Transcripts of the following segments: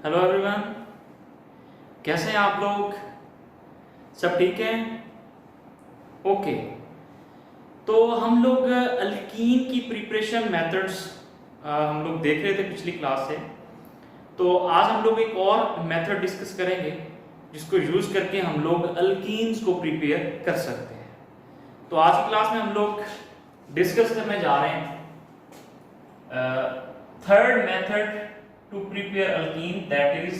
Hello everyone, कैसे हैं आप लोग? सब ठीक है? ओके। तो हम लोग अल्कीन की प्रिपरेशन मेथड्स हम लोग देख रहे थे पिछली क्लास से। तो आज हम लोग एक और मेथड डिस्कस करेंगे जिसको यूज करके हम लोग अल्कीन्स को प्रिपेयर कर सकते हैं। तो आज की क्लास में हम लोग डिस्कस करने जा रहे हैं third method to prepare alkene, that is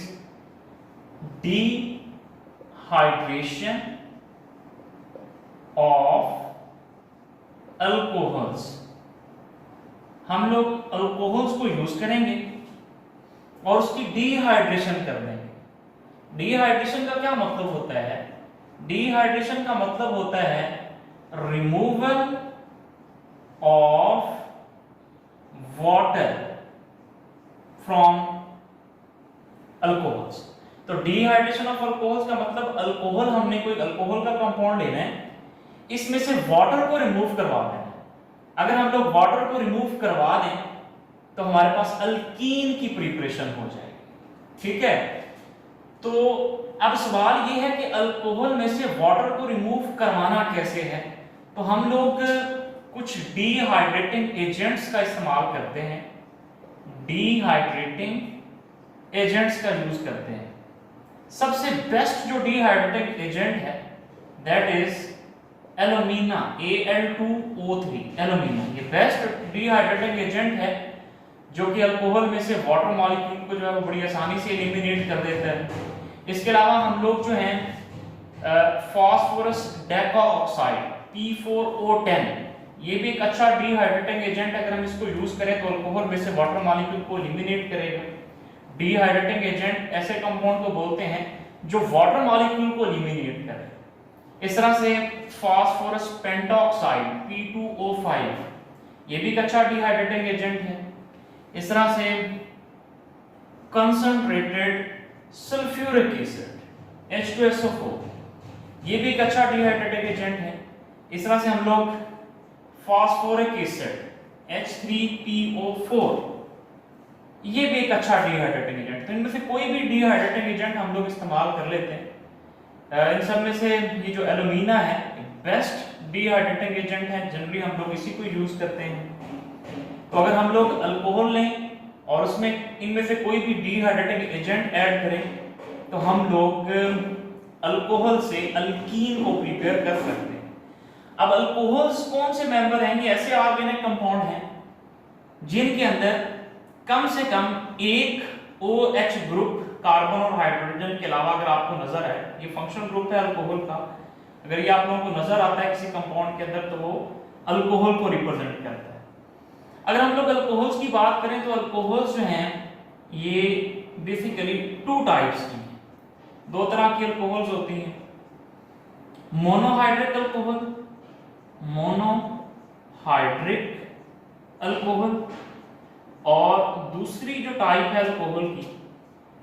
dehydration of alcohols। हम लोग अल्कोहल्स को यूज करेंगे और उसकी डिहाइड्रेशन कर देंगे। डिहाइड्रेशन का क्या मतलब होता है? डिहाइड्रेशन का मतलब होता है removal of water from alcohols. तो डिहाइड्रेशन ऑफ अल्कोहल्स का मतलब अल्कोहल, हमने कोई अल्कोहल का कंपाउंड लेना है, इसमें से वाटर को रिमूव करवा देना है। अगर हम लोग वाटर को रिमूव करवा दें तो हमारे पास अल्कीन की प्रिपरेशन हो जाएगी। ठीक है, तो अब सवाल ये है कि अल्कोहल में से वाटर को रिमूव करवाना कैसे है। तो हम लोग कुछ डिहाइड्रेटिंग एजेंट्स का इस्तेमाल करते हैं, डिहाइड्रेटिंग एजेंट्स का यूज करते हैं। सबसे बेस्ट जो डिहाइड्रेटिंग एजेंट है that is alumina, Al2O3 alumina. ये बेस्ट डिहाइड्रेटिंग एजेंट है जो कि अल्कोहल में से वाटर मॉलिक्यूल को जो है वो बड़ी आसानी से एलिमिनेट कर देता है। इसके अलावा हम लोग जो हैं फास्फोरस डेकाऑक्साइड P4O10, ये भी एक अच्छा डिहाइड्रेटिंग एजेंट है। अगर हम इसको यूज करें तो अल्कोहल में से वाटर मॉलिक्यूल को एलिमिनेट करेगा। डिहाइड्रेटिंग एजेंट ऐसे कंपाउंड को बोलते हैं जो वाटर मॉलिक्यूल को एलिमिनेट करे। इस तरह से फास्फोरस पेंटॉक्साइड P2O5, ये भी एक अच्छा डिहाइड्रेटिंग एजेंट है। इस तरह से कंसंट्रेटेड सल्फ्यूरिक एसिड H2SO4, ये भी एक अच्छा डिहाइड्रेटिंग एजेंट है। इस तरह से हम लोग फास्फोरिक एसिड H3PO4, ये भी एक अच्छा डिहाइड्रेटिंग एजेंट। तो इनमें से कोई भी डिहाइड्रेटिंग एजेंट हम लोग इस्तेमाल कर लेते हैं। इन सब में से ये जो एल्यूमिना है बेस्ट डिहाइड्रेटिंग एजेंट है, जनरली हम लोग इसी को यूज करते हैं। तो अगर हम लोग अल्कोहल लें और उसमें इनमें से कोई भी डिहाइड्रेटिंग एजेंट ऐड करें तो हम लोग अल्कोहल से अल्कीन को प्रिपेयर कर सकते हैं। अब अल्कोहल्स कौन से मेंबर हैं? ये ऐसे ऑर्गेनिक कंपाउंड हैं जिनके अंदर कम से कम एक OH ग्रुप कार्बन और हाइड्रोजन के अलावा, अगर आपको नजर आए, ये फंक्शनल ग्रुप है अल्कोहल का, अगर ये आप लोगों को नजर आता है किसी कंपाउंड के अंदर तो वो अल्कोहल को रिप्रेजेंट करता है। अगर हम लोग अल्कोहल्स की बात करें तो अल्कोहल्स जो हैं ये बेसिकली टू टाइप्स की हैं। दो तरह की अल्कोहल्स होती हैं, मोनोहाइड्रिक अल्कोहल, मोनोहाइड्रिक अल्कोहल, और दूसरी जो टाइप है अल्कोहल की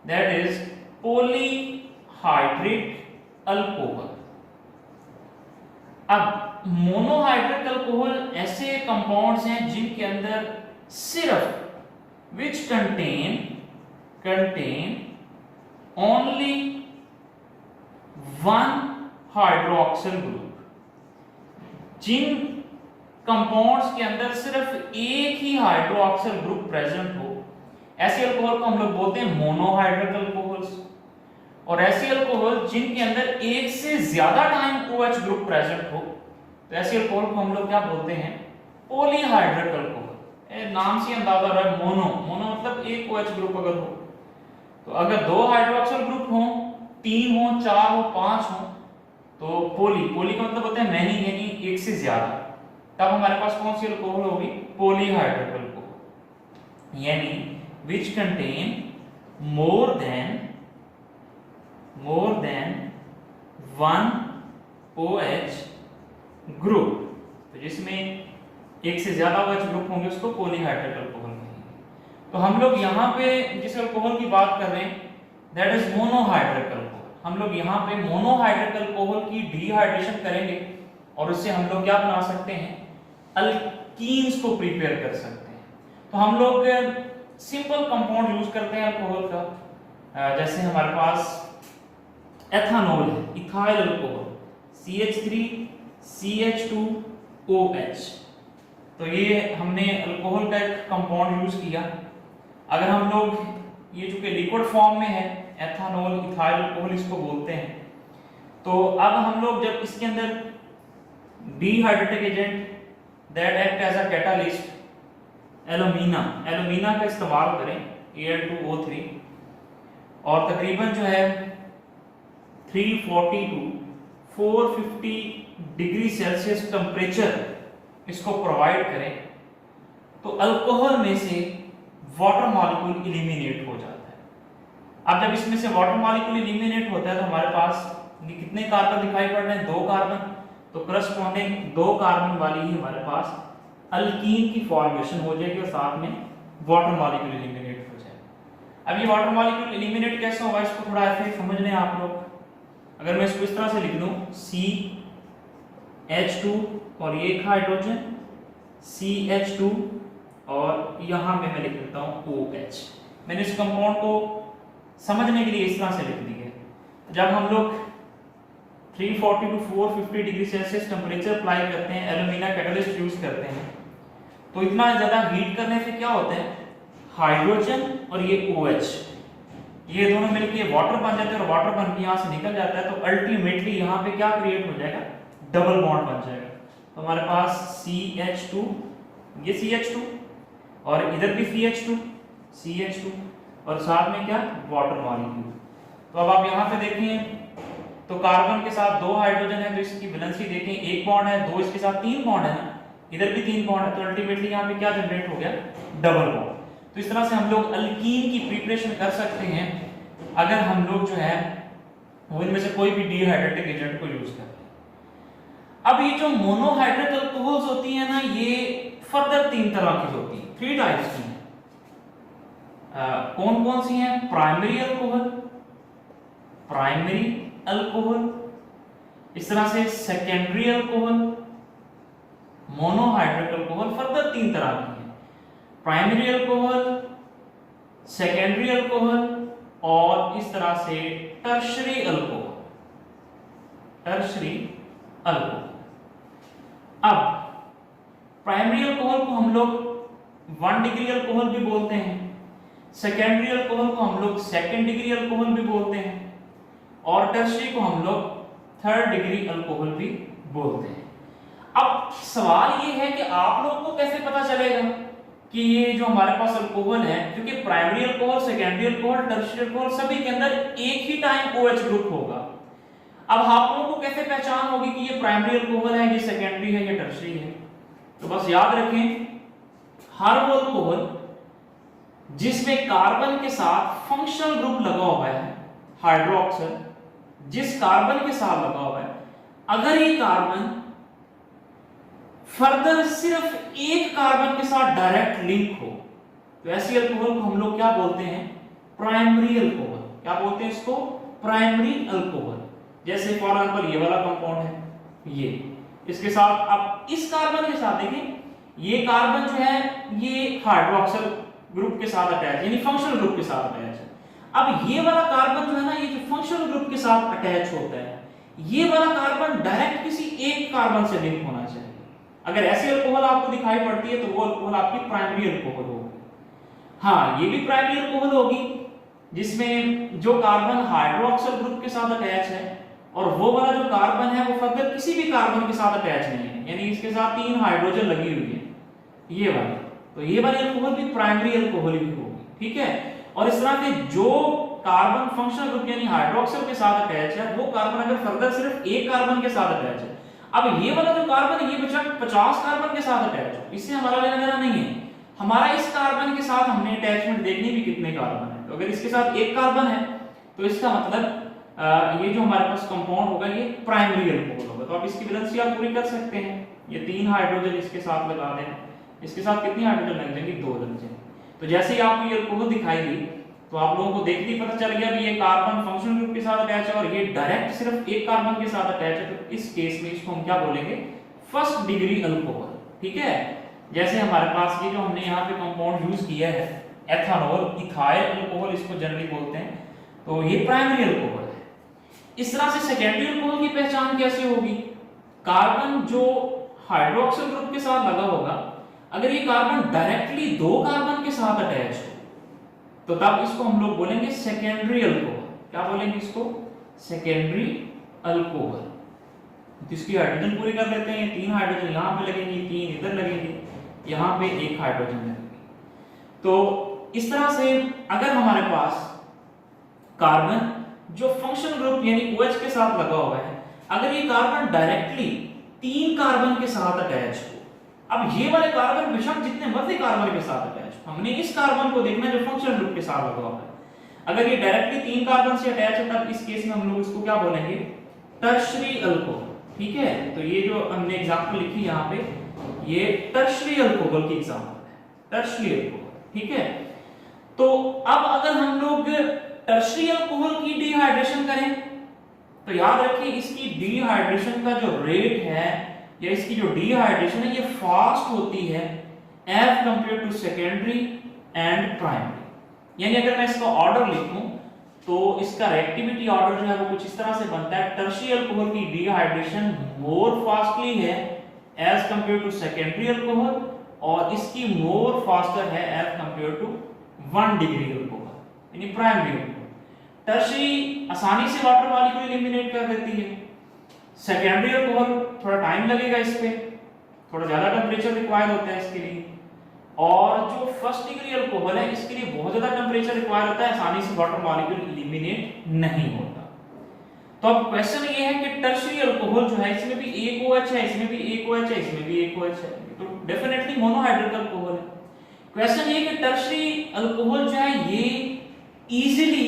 दैट इज पॉलीहाइड्रिक अल्कोहल। अब मोनोहाइड्रिक अल्कोहल ऐसे कंपाउंड्स हैं जिनके अंदर सिर्फ which contain only one hydroxyl group, जिन कंपाउंड्स के अंदर सिर्फ एक ही हाइड्रोक्सिल ग्रुप प्रेजेंट हो, ऐसे अल्कोहल को हम लोग बोलते हैं मोनोहाइड्रिक अल्कोहल्स। और ऐसे अल्कोहल जिनके अंदर एक से ज्यादा टाइम OH ग्रुप प्रेजेंट हो, तो ऐसे अल्कोहल को हम लोग क्या बोलते हैं? Polyhydric alcohol. नाम से अंदाजा रहा है, मोनो मतलब एक OH ग्रुप अगर हो, तो अगर दो हाइड्रोक्सिल ग्रुप हो, 3 हो, 4 हो, 5 हो, तो पोली का मतलब होता है मैनी, यानी एक से ज्यादा। तब हमारे पास कौन सी अल्कोहल होगी? पॉलीहाइड्रिक अल्कोहल, यानी which contain more than one OH group। तो जिसमें एक से ज्यादा OH ग्रुप होंगे उसको पॉलीहाइड्रिक अल्कोहल कहेंगे। तो हम लोग यहाँ पे जिस अल्कोहल की बात कर रहे हैं दैट इज मोनोहाइड्रिक अल्कोहल। हम लोग यहाँ पे मोनोहाइड्रिक अल्कोहल की डिहाइड्रेशन करेंगे और उससे हम लोग क्या बना सकते हैं? अल्कीन्स को प्रिपेयर कर सकते हैं। तो हम लोग सिंपल कंपाउंड यूज करते हैं अल्कोहल का, जैसे हमारे पास एथानॉल है, इथाइल अल्कोहल, CH3CH2OH। तो ये हमने अल्कोहल का एक कंपाउंड यूज किया। अगर हम लोग ये चूंकि लिक्विड फॉर्म में है, एथानॉल इथाइल अल्कोहल इसको बोलते हैं, तो अब हम लोग जब इसके अंदर dehydrating agent that act as a catalyst alumina का इस्तेमाल करें, Al2O3, और तकरीबन जो है 340 टू 450 डिग्री सेल्सियस टेम्परेचर इसको प्रोवाइड करें, तो अल्कोहल में से वाटर मॉलिक्यूल इलिमिनेट हो जाता है। अब जब इसमें से वाटर मॉलिक्यूल इलिमिनेट होता है तो हमारे पास कितने कार्बन दिखाई पड़ रहे हैं? 2 कार्बन। तो करस्पॉन्डिंग 2 कार्बन वाली ही हमारे पास अल्कीन की फॉर्मेशन हो जाएगी और साथ में वाटर मॉलिक्यूल एलिमिनेट हो जाएगा। अब ये वाटर मॉलिक्यूल एलिमिनेट कैसे होगा, इसको थोड़ा ऐसे समझ लें आप लोग। अगर मैं इसको इस तरह से लिख दूं, CH2 और ये एक हाइड्रोजन, CH2 और यहां में मैं लिख देता हूं OH। मैंने इस कंपाउंड को समझने के लिए इस तरह से लिख दी है। जब हम लोग 340 to 450 degree Celsius temperature apply करते हैं, एल्यूमिना कैटालिस्ट यूज करते हैं, तो इतना ज्यादा हीट करने से क्या होता है, हाइड्रोजन और ये OH ये दोनों मिलके वाटर बन जाते हैं और वाटर बन के यहाँ से निकल जाता है। तो अल्टीमेटली यहाँ पे क्या क्रिएट हो जाएगा, डबल बॉन्ड बन जाएगा। तो हमारे पास CH2, ये CH2 और इधर भी CH2 और साथ में क्या, वाटर मॉलिक्यूल। तो अब आप यहाँ पे देखें तो कार्बन के साथ 2 हाइड्रोजन है, तो इसकी वैलेंसी देखें, 1 बॉन्ड है, 2 इसके साथ 3 बॉन्ड है ना, इधर भी 3 बॉन्ड है, तो अल्टीमेटली यहाँ पे क्या जनरेट हो गया, डबल बॉन्ड। तो इस तरह से हम लोग अल्कीन की प्रिपरेशन कर सकते हैं अगर हम लोग जो है वो इनमें से कोई भी डिहाइड्रेटिंग एजेंट को यूज करते हैं। अब ये जो मोनोहाइड्रेट अल्कोहल्स होती है ना, ये फर्दर 3 तरह की होती हैं, 3 टाइप्स की हैं। कौन कौन सी हैं? प्राइमरी अल्कोहल, इस तरह से secondary alcohol, monohydrate alcohol, further 3 तरह की हैं, प्राइमरी अल्कोहल, सेकेंडरी अल्कोहल और इस तरह से टर्शरी अल्कोहल। अब प्राइमरी अल्कोहल को हम लोग 1 डिग्री अल्कोहल भी बोलते हैं, सेकेंडरी अल्कोहल को हम लोग 2nd डिग्री अल्कोहल भी बोलते हैं और टर्शरी को हम लोग 3rd डिग्री अल्कोहल भी बोलते हैं। अब सवाल ये है कि आप लोगों को कैसे पता चलेगा कि ये जो हमारे पास अल्कोहल है, क्योंकि primary alcohol, secondary alcohol, tertiary alcohol सभी के अंदर एक ही टाइम OH ग्रुप होगा। अब आप लोगों को कैसे पहचान होगी कि ये प्राइमरी अल्कोहल है, ये सेकेंडरी है, ये टर्शियरी है? तो बस याद रखें, हर वो अल्कोहल जिसमें कार्बन के साथ फंक्शनल ग्रुप लगा हुआ है, हाइड्रोक्सिल, जिस कार्बन के साथ लगा हुआ है, अगर ये कार्बन फर्दर सिर्फ एक कार्बन के साथ डायरेक्ट लिंक हो, तो ऐसी अल्कोहल को हम लोग क्या बोलते हैं, प्राइमरी अल्कोहल। क्या बोलते हैं इसको? Primary alcohol. जैसे फॉर एग्जांपल ये वाला कंपाउंड है, ये इसके साथ, अब इस कार्बन के साथ देखें, ये कार्बन जो है ये हाइड्रोक्सिल ग्रुप के साथ अटैच, यानी फंक्शनल ग्रुप के साथ अटैच है। अब ये वाला कार्बन जो है ना, ये जो फंक्शनल ग्रुप के साथ अटैच होता है, ये वाला कार्बन डायरेक्ट किसी एक कार्बन से लिंक होना चाहिए। अगर ऐसी अल्कोहल आपको दिखाई पड़ती है तो वो अल्कोहल आपकी प्राइमरी अल्कोहल होगी। हाँ, ये भी प्राइमरी अल्कोहल होगी जिसमें जो कार्बन हाइड्रोक्सिल ग्रुप के साथ अटैच है और वो वाला जो कार्बन है वो फर्दर किसी भी कार्बन के साथ अटैच नहीं है, यानी इसके साथ 3 हाइड्रोजन लगी हुई है, ये वाली। तो ये वाली अल्कोहल भी प्राइमरी अल्कोहल ही होगी, ठीक है। और इस तरह के जो कार्बन फंक्शनल ग्रुप यानी हाइड्रोक्सिल के साथ अटैच है, वो कार्बन अगर फर्दर सिर्फ एक कार्बन के साथ अटैच है, अब ये वाला जो कार्बन है ये बचा 50 कार्बन के साथ अटैच हो, इससे हमारा लेना देना नहीं है। हमारा इस कार्बन के साथ हमने अटैचमेंट देखनी भी कितने कार्बन है, तो अगर इसके साथ एक कार्बन है तो इसका मतलब ये जो हमारे पास कंपाउंड होगा ये प्राइमरी अल्कोहल होगा। तो आप इसकी वैलेंसी आप पूरी कर सकते हैं, ये 3 हाइड्रोजन इसके साथ लगा दें, इसके साथ कितनी हाइड्रोजन लग जाएंगी, 2 लग जाएंगे। तो जैसे ही आपको ये अल्कोहल दिखाई दी तो आप लोगों को देखते ही पता चल गया कि ये कार्बन फंक्शनल ग्रुप के साथ अटैच है और ये डायरेक्ट सिर्फ एक कार्बन के साथ अटैच है, तो इस केस में इसको हम क्या बोलेंगे, 1st डिग्री अल्कोहल, ठीक है। जैसे हमारे पास ये जो हमने यहाँ पे कंपाउंड यूज किया है एथानॉल इथाइल अल्कोहल इसको जनरली बोलते हैं, तो ये प्राइमरी अल्कोहल है। इस तरह से सेकेंडरी अल्कोहल की पहचान कैसे होगी? कार्बन जो हाइड्रोक्सिल ग्रुप के साथ लगा होगा, अगर ये कार्बन डायरेक्टली दो कार्बन के साथ अटैच हो तो तब इसको हम लोग बोलेंगे सेकेंडरी अल्कोहल। क्या बोलेंगे इसको? Secondary alcohol. इसकी हाइड्रोजन पूरी कर लेते हैं, 3 हाइड्रोजन यहाँ पे लगेंगे, 3 इधर लगेंगे, यहाँ पे 1 हाइड्रोजन लगेगी। तो इस तरह से अगर हमारे पास कार्बन जो फंक्शन ग्रुप यानी OH के साथ लगा हुआ है, अगर ये कार्बन डायरेक्टली 3 कार्बन के साथ अटैच हो, अब ये वाले कार्बन बेशक जितने मर्जी कार्बन के साथ अटैच, हमने इस कार्बन को देखना जो फंक्शनल ग्रुप के साथ लगा हुआ है। अगर ये डायरेक्टली 3 कार्बन से अटैच है तब इस केस में हम लोग इसको क्या बोलेंगे? Tertiary alcohol. ठीक है, तो ये जो हमने एग्जांपल लिखी यहाँ पे, ये टर्शरी अल्कोहल की एग्जांपल है, टर्शरी अल्कोहल। ठीक है, तो अब अगर हम लोग टर्शरी अल्कोहल की डिहाइड्रेशन करें तो याद रखिए इसकी डिहाइड्रेशन का जो रेट है या इसकी जो डिहाइड्रेशन है ये फास्ट होती है as compare to secondary and primary. यानी अगर मैं इसका ऑर्डर लिखूं तो इसका रिएक्टिविटी ऑर्डर जो है वो कुछ इस तरह से बनता है, टर्शरी अल्कोहल की डिहाइड्रेशन मोर फास्टली है as compare to secondary alcohol और इसकी मोर फास्टर है as compare to 1 degree alcohol यानी प्राइमरी अल्कोहल। टर्शरी आसानी से वाटर मॉलिक्यूल एलिमिनेट कर देती है, सेकेंडरी अल्कोहल थोड़ा टाइम लगेगा, इस पे थोड़ा ज्यादा टेम्परेचर रिक्वायर्ड होता है इसके लिए, और जो फर्स्ट डिग्री अल्कोहल है इसके लिए बहुत ज्यादा टेम्परेचर रिक्वायर्ड होता है, आसानी से वाटर मॉलिक्यूल एलिमिनेट नहीं होता। तो अब क्वेश्चन ये है कि टर्शरी अल्कोहल जो है इसमें भी एक OH है, इसमें भी एक OH है, इसमें भी एक OH है, तो डेफिनेटली मोनोहाइड्रिक अल्कोहल है। क्वेश्चन ये कि टर्शरी अल्कोहल जो है ये इजीली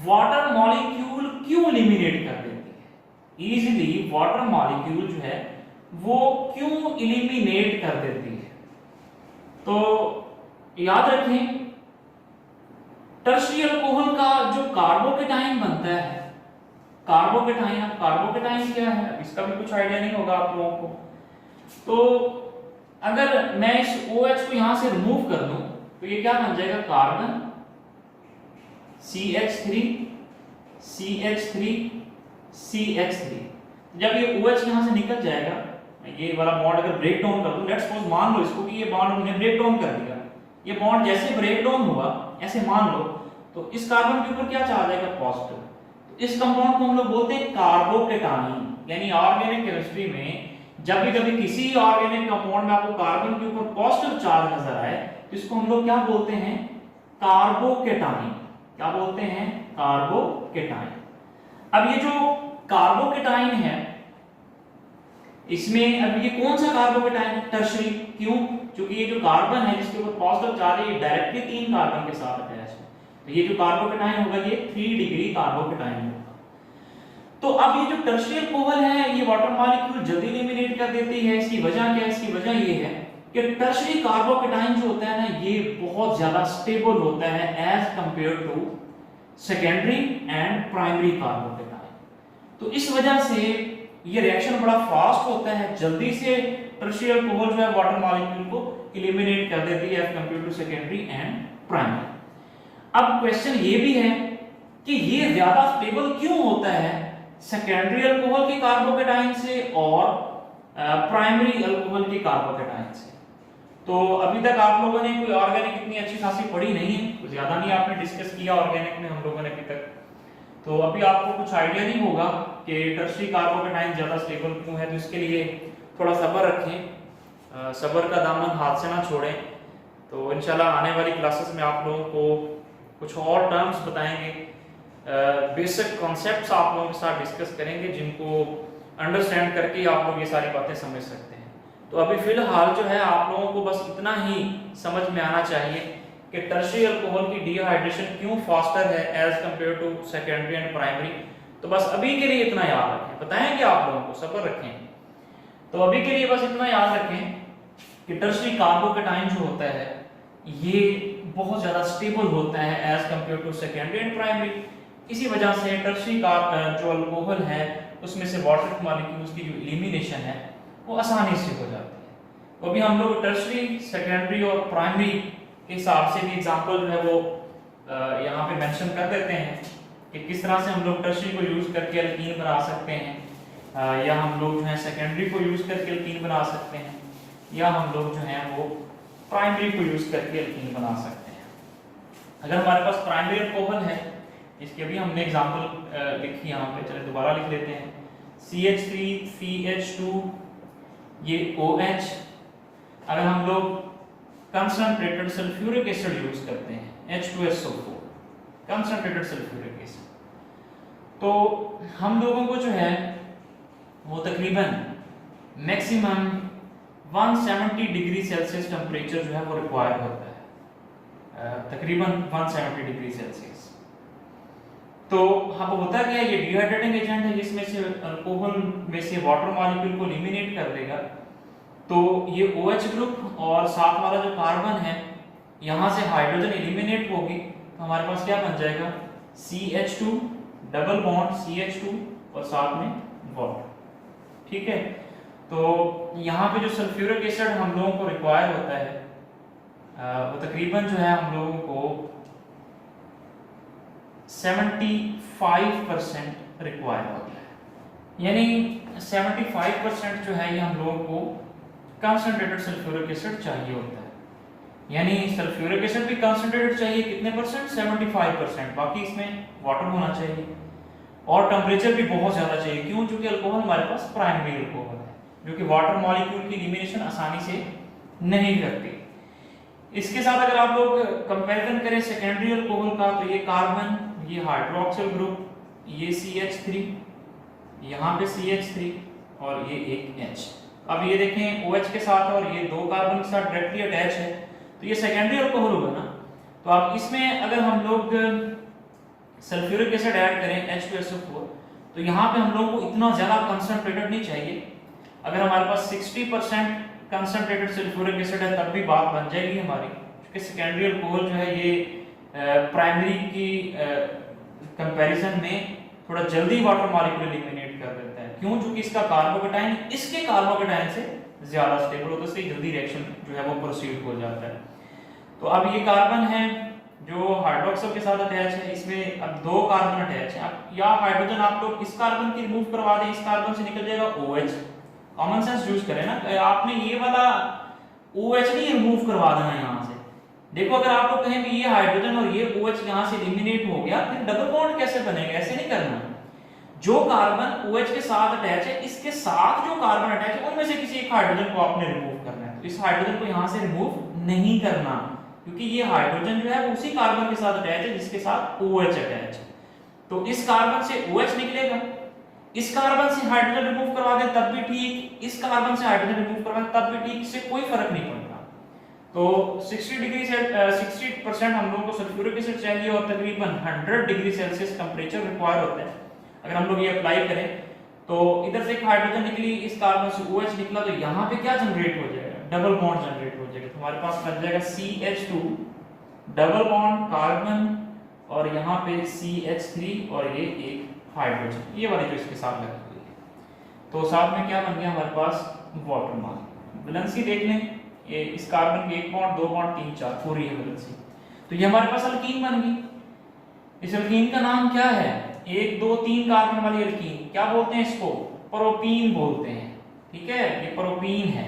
वाटर मॉलिक्यूल क्यों एलिमिनेट कर देती है? इजीली वाटर मॉलिक्यूल जो है वो क्यों एलिमिनेट कर देती है? तो याद रखें टर्शरी अल्कोहल का जो कार्बोकेटाइन बनता है, कार्बोकेटाइन, अब कार्बोकेटाइन क्या है इसका भी कुछ आइडिया नहीं होगा आप लोगों को। तो अगर मैं इस OH को यहां से रिमूव कर दूं तो ये क्या बन जाएगा? Carbon CH3 CH3 CH3। जब ये OH यहां से निकल जाएगा, ये वाला बॉन्ड अगर ब्रेक डाउन कर दूं, लेट्स सपोज मान लो इसको कि ये बॉन्ड हमने ब्रेक डाउन कर दिया, ये बॉन्ड जैसे ब्रेक डाउन हुआ ऐसे मान लो तो इस कार्बन के ऊपर क्या आ जाएगा? पॉजिटिव। तो इस कंपाउंड को हम लोग बोलते हैं कार्बोकेटाइन। यानी ऑर्गेनिक केमिस्ट्री में जब भी कभी किसी ऑर्गेनिक कंपाउंड में आपको कार्बन के ऊपर पॉजिटिव चार्ज नजर आए तो इसको हम लोग क्या बोलते हैं? कार्बोकेटाइन। क्या बोलते हैं? कार्बोकेटाइन। अब ये जो कार्बोकेटाइन है इसमें अब ये कौन सा कार्बोकेटाइन है? टर्शरी। क्यों? क्योंकि ये जो कार्बन है जिसके ऊपर पॉजिटिव चार्ज है ये डायरेक्टली 3 कार्बन के साथ अटैच है, तो ये जो कार्बोकेटाइन होगा ये 3 डिग्री कार्बोकेटाइन होगा। तो अब ये जो टर्शरी अल्कोहल है ये वाटर मॉलिक्यूल जल्दी एलिमिनेट कर देती है। इसकी वजह क्या है? इसकी वजह ये है कि टर्शरी कार्बोकेटाइन जो होता है ना ये बहुत ज्यादा स्टेबल होता है as compare to secondary and primary carbocation. तो इस वजह से ये रिएक्शन बड़ा फास्ट होता है, जल्दी से टर्शरी अल्कोहल जो है वाटर मॉलिक्यूल को एलिमिनेट कर देती है as compare to secondary and primary. अब क्वेश्चन ये भी है कि ये ज्यादा स्टेबल क्यों होता है सेकेंडरी अल्कोहल के कार्बोकेटाइन से और प्राइमरी अल्कोहल के कार्बोकेटाइन से? तो अभी तक आप लोगों ने कोई ऑर्गेनिक इतनी अच्छी खासी पढ़ी नहीं है, कुछ ज्यादा नहीं आपने डिस्कस किया ऑर्गेनिक में हम लोगों ने अभी तक, तो अभी आपको कुछ आइडिया नहीं होगा कि टर्शरी कार्बोकेटाइन ज्यादा स्टेबल क्यों है। तो इसके लिए थोड़ा सब्र रखें, सब्र का दामन हाथ से ना छोड़ें। तो इंशाल्लाह आने वाली क्लासेस में आप लोगों को कुछ और टर्म्स बताएंगे, बेसिक कॉन्सेप्ट्स आप लोगों के साथ डिस्कस करेंगे जिनको अंडरस्टैंड करके आप लोग ये सारी बातें समझ सकते हैं। तो अभी फिलहाल जो है आप लोगों को बस इतना ही समझ में आना चाहिए कि टर्शरी अल्कोहल की डिहाइड्रेशन क्यों फास्टर है as compare to secondary and primary. तो बस अभी के लिए इतना याद रखें, बताएंगे आप लोगों को, सब्र रखें। तो अभी के लिए बस इतना याद रखें कि टर्शरी कार्बोकेटाइन जो होता है ये बहुत ज्यादा स्टेबल होता है as compare to secondary and primary. इसी वजह से टर्शरी का जो अल्कोहल है उसमें से वाटर मॉलिक्यूल्स की जो एलिमिनेशन है वो आसानी से हो जाती है। तो अभी हम लोग टर्शरी, सेकेंडरी और प्राइमरी के हिसाब से भी एग्जांपल जो है वो यहाँ पे मेंशन कर देते हैं। कि किस तरह से हम लोग टर्शियरी को यूज करके एल्कीन बना सकते हैं, या हम लोग जो है सेकेंडरी को यूज करके एल्कीन बना सकते हैं, या हम लोग जो है वो प्राइमरी को यूज करके एल्कीन बना सकते हैं। अगर हमारे पास प्राइमरी अल्कोहल है, इसकी अभी हमने एग्जांपल लिखी यहाँ पे, चलिए दोबारा लिख लेते हैं। CH3 CH2 ये OH। अगर हम लोग कंसंट्रेटेड सल्फ्यूरिक एसिड यूज करते हैं H2SO4 कंसंट्रेटेड सल्फ्यूरिक एसिड, तो हम लोगों को जो है वो तकरीबन मैक्सिमम 170 डिग्री सेल्सियस टेम्परेचर जो है वो रिक्वायर होता है, तकरीबन 170 डिग्री सेल्सियस। तो अब होता क्या है, ये डिहाइड्रेटिंग एजेंट है जिसमें से अल्कोहल में से वाटर मॉलिक्यूल को एलिमिनेट कर देगा। तो ये OH ग्रुप और साथ वाला जो कार्बन है, यहाँ से हाइड्रोजन एलिमिनेट होगी, तो हमारे पास क्या बन जाएगा, CH2 डबल बॉन्ड CH2 और साथ में वाटर। ठीक है, तो यहाँ पे जो सल्फ्यूरिक एसिड हम लोगों को रिक्वायर होता है वो तकरीबन जो है हम लोगों को 75% रिक्वायर होता है, यानी 75% जो है ये हम लोगों को कंसंट्रेटेड सल्फ्यूरिक एसिड चाहिए होता है। यानी सल्फ्यूरिक एसिड भी कंसंट्रेटेड चाहिए, कितने परसेंट, 75%, बाकी इसमें वाटर होना चाहिए और टेम्परेचर भी बहुत ज्यादा चाहिए। क्यों? क्योंकि अल्कोहल हमारे पास प्राइमरी अल्कोहल है जो कि वाटर मॉलिक्यूल की एलिमिनेशन आसानी से नहीं करती। इसके साथ अगर आप लोग कंपैरिजन करें सेकेंडरी अल्कोहल का, तो ये कार्बन, ये हाइड्रोक्सिल ग्रुप, ये CH3, यहाँ पे CH3 और ये एक H। अब ये देखें OH के साथ और ये दो कार्बन के साथ डायरेक्टली अटैच है, तो ये सेकेंडरी अल्कोहल होगा ना। तो अब इसमें अगर हम लोग सल्फ्यूरिक एसिड ऐड करें H2SO4, तो यहाँ पे हम लोगों को इतना ज्यादा कंसंट्रेटेड नहीं चाहिए। अगर हमारे पास 60% कंसंट्रेटेड सल्फ्यूरिक एसिड है तब भी बात बन जाएगी हमारी, क्योंकि सेकेंडरी अल्कोहल जो है ये प्राइमरी की कंपैरिजन में थोड़ा जल्दी वाटर मॉलिक्यूल एलिमिनेट कर देता है। क्यों? क्योंकि इसका कार्बोकेटाइन इसके कार्बोकेटाइन से ज्यादा स्टेबल होता है, इसलिए जल्दी रिएक्शन जो है वो प्रोसीड हो जाता है। तो अब ये कार्बन है जो हाइड्रोक्सिल के साथ अटैच है, इसमें अब दो कार्बन अटैच है। अब या हाइड्रोजन आप लोग इस कार्बन की रिमूव करवा दें, इस कार्बन से निकल जाएगा OH। कॉमन सेंस यूज करें ना, आपने ये वाला OH नहीं रिमूव करवा देना यहाँ से। देखो अगर आप लोग कहें कि ये हाइड्रोजन और ये OH यहाँ से एलिमिनेट हो गया, फिर डबल बॉन्ड कैसे बनेगा? ऐसे नहीं करना। जो कार्बन OH के साथ अटैच है, इसके साथ जो कार्बन अटैच है उनमें से किसी एक हाइड्रोजन को आपने रिमूव करना है। तो इस हाइड्रोजन को यहाँ से रिमूव नहीं करना, क्योंकि ये हाइड्रोजन जो है वो उसी कार्बन के साथ अटैच है जिसके साथ OH अटैच है। तो इस कार्बन से OH निकलेगा, इस कार्बन से हाइड्रोजन रिमूव करवा दें तब भी ठीक, इस कार्बन से हाइड्रोजन रिमूव करवा दें तब भी ठीक, इससे कोई फर्क नहीं पड़ता। तो 60% हम लोगों को सल्फ्यूरिक एसिड चाहिए और तकरीबन 100 डिग्री सेल्सियस टेम्परेचर रिक्वायर होता है। अगर हम लोग ये अप्लाई करें तो इधर से एक हाइड्रोजन निकली, इस कार्बन से OH निकला, तो यहाँ पे क्या जनरेट हो जाएगा? डबल बॉन्ड जनरेट हो जाएगा। तो हमारे पास बन जाएगा CH2 डबल बॉन्ड कार्बन और यहाँ पे CH3 और ये एक हाइड्रोजन, ये वाली जो इसके साथ लगी हुई है। तो साथ में क्या बन गया हमारे पास? Water molecule. वैलेंसी देख लें, ये इस कार्बन के एक बॉन्ड, दो बॉन्ड, तीन, चार, पूरी है वैलेंसी। तो ये हमारे पास अल्कीन बन गई। इस अल्कीन का नाम क्या है? 1 2 3 कार्बन वाली अल्कीन। क्या बोलते हैं इसको? प्रोपीन बोलते हैं। ठीक है, ये प्रोपीन है।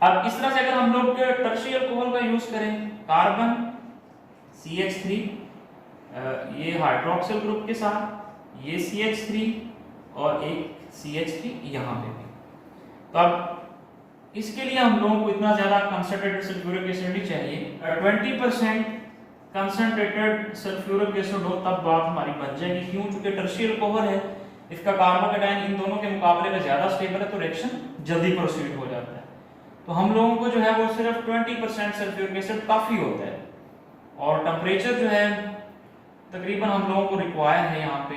अब इस तरह से अगर हम लोग टर्शियरी अल्कोहल का यूज करें, कार्बन CH3, ये हाइड्रोक्सिल ग्रुप के साथ, ये CH3 और एक CH3 यहाँ पे भी। तो अब इसके लिए हम लोगों को इतना ज्यादा कंसंट्रेटेड सल्फ्यूरिक एसिड नहीं चाहिए। 20% कंसंट्रेटेड सल्फ्यूरिक एसिड हो तब बात हमारी बन जाएगी। क्यों? क्योंकि टर्शियरी अल्कोहल है, इसका कार्बोकेटाइन इन दोनों के मुकाबले में ज्यादा स्टेबल है, तो रिएक्शन जल्दी प्रोसीड हो जाता है। तो हम लोगों को जो है वो सिर्फ 20% सल्फ्यूरिक एसिड काफी होता है और टेम्परेचर जो है तकरीबन हम लोगों को रिक्वायर है यहाँ पे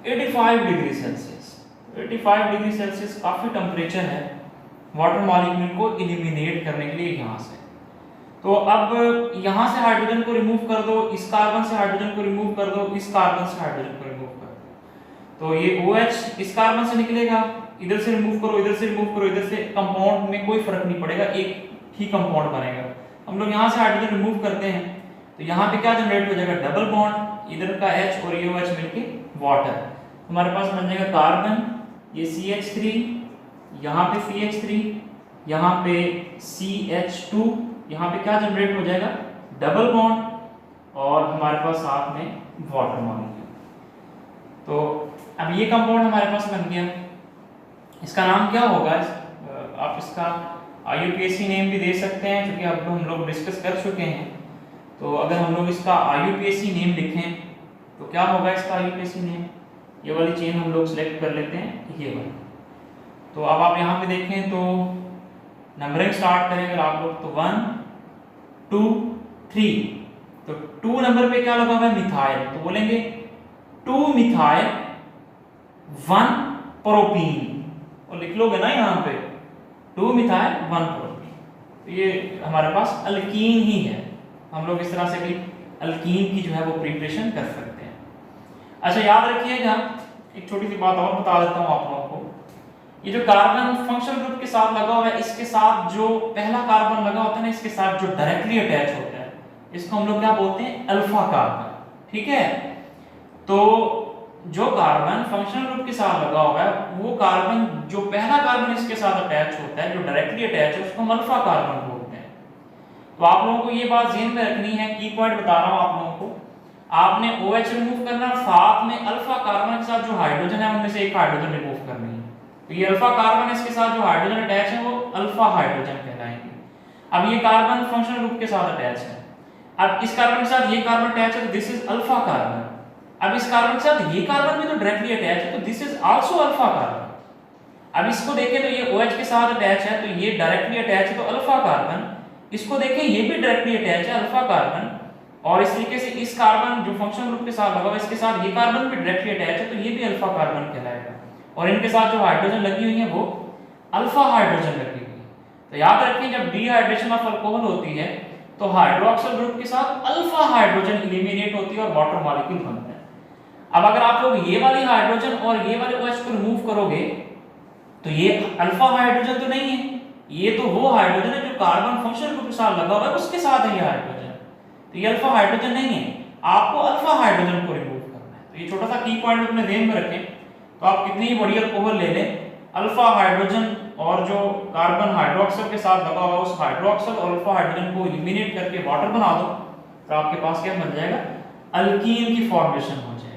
85 डिग्री सेल्सियस। 85 डिग्री सेल्सियस काफी टेम्परेचर है वाटर मॉलिक्यूल को एलिमिनेट करने के लिए यहाँ से। तो अब यहाँ से हाइड्रोजन को रिमूव कर दो, इस कार्बन से हाइड्रोजन को रिमूव कर दो, इस कार्बन से हाइड्रोजन को रिमूव कर दो, तो ये OH इस कार्बन से निकलेगा, इधर से रिमूव करो, इधर से रिमूव करो, इधर से, कंपाउंड में कोई फर्क नहीं पड़ेगा, एक ही कंपाउंड बनेगा। हम लोग यहाँ से हाइड्रोजन रिमूव करते हैं तो यहाँ पे क्या जनरेट हो जाएगा, डबल बॉन्ड, इधर का H और ये OH मिलके वाटर, हमारे पास बन जाएगा कार्बन, ये CH3, यहाँ पे CH3, यहाँ पे CH2, यहाँ पे क्या जनरेट हो जाएगा, डबल बॉन्ड, और हमारे पास साथ में वाटर मॉलिक्यूल। तो अब ये कंपाउंड हमारे पास बन गया, इसका नाम क्या होगा, आप इसका IUPAC नेम भी दे सकते हैं, क्योंकि अब हम लोग डिस्कस कर चुके हैं। तो अगर हम लोग इसका IUPAC नेम लिखें तो क्या होगा इसका IUPAC नेम, ये वाली चेन हम लोग सिलेक्ट कर लेते हैं, ये वाली। तो अब आप यहाँ पे देखें तो नंबरिंग स्टार्ट करें अगर आप लोग, तो 1 2 3, तो 2 नंबर पे क्या लगा हुआ है, मिथाइल, तो बोलेंगे 2 मिथाइल 1 प्रोपीन, और लिख लोगे ना यहाँ पे 2 मिथाइल 1 प्रोपीन। तो ये हमारे पास अल्कीन ही है, हम लोग इस तरह से भी अल्कीन की जो है वो प्रिपरेशन कर सकते हैं। अच्छा याद रखिएगा, एक छोटी सी बात और बता देता हूँ आप लोगों को, ये जो कार्बन फंक्शनल ग्रुप के साथ लगा हुआ है, इसके साथ जो पहला कार्बन लगा होता है ना, इसके साथ जो डायरेक्टली अटैच होता है, इसको हम लोग क्या बोलते हैं, अल्फा कार्बन। ठीक है, तो जो कार्बन फंक्शनल ग्रुप के साथ लगा हुआ है, वो कार्बन जो पहला कार्बन इसके साथ अटैच होता है, जो डायरेक्टली अटैच है, उसको हम अल्फा कार्बन बोलते हैं। तो आप लोगों को ये बात ध्यान में रखनी है, की पॉइंट बता रहा हूं आप लोगों को, आपने OH रिमूव करना, साथ में अल्फा कार्बन के साथ जो हाइड्रोजन है उनमें से एक हाइड्रोजन रिमूव करनी है। तो ये अल्फा कार्बन, इसके साथ जो हाइड्रोजन अटैच है वो अल्फा हाइड्रोजन कहलाएंगे। अब ये कार्बन फंक्शनल ग्रुप के साथ अटैच है, अब इस कार्बन के साथ ये कार्बन अटैच है, तो दिस इज अल्फा कार्बन। अब इस कार्बन के साथ ये कार्बन भी तो डायरेक्टली अटैच है, तो this is also alpha carbon. अब इसको देखें तो ये OH के साथ अटैच है, तो ये डायरेक्टली अटैच है, तो अल्फा कार्बन। इसको देखें ये भी डायरेक्टली अटैच है, अल्फा कार्बन। और इस तरीके से इस कार्बन जो फंक्शनल ग्रुप के साथ लगा हुआ है, इसके साथ ये कार्बन भी डायरेक्टली अटैच है, तो ये भी अल्फा कार्बन कहलाएगा। और इनके साथ जो हाइड्रोजन लगी हुई है वो अल्फा हाइड्रोजन लगी हुई है। तो याद रखें, जब डिहाइड्रेशन ऑफ अल्कोहल होती है तो हाइड्रोक्सिल ग्रुप के साथ अल्फा हाइड्रोजन एलिमिनेट होती है और वाटर मॉलिक्यूल बनता है। अब अगर आप लोग ये वाली हाइड्रोजन और ये वाले OH को रिमूव करोगे तो ये अल्फा हाइड्रोजन तो नहीं है, ये तो वो हाइड्रोजन है जो कार्बन फंक्शनल ग्रुप के साथ लगा हुआ है, उसके साथ है ये हाइड्रोजन। तो ये अल्फा हाइड्रोजन नहीं है, आपको अल्फा हाइड्रोजन को रिमूव करना है। तो ये छोटा सा की पॉइंट अपने ध्यान में रखें। तो आप कितनी ही बड़ी अल्कोहल ले लें, अल्फा हाइड्रोजन और जो कार्बन हाइड्रोक्साइड के साथ लगा हुआ उस हाइड्रोक्साइड और अल्फा हाइड्रोजन को एलिमिनेट करके वाटर बना दो, तो आपके पास क्या बन जाएगा, अल्कीन की फॉर्मेशन हो जाएगी।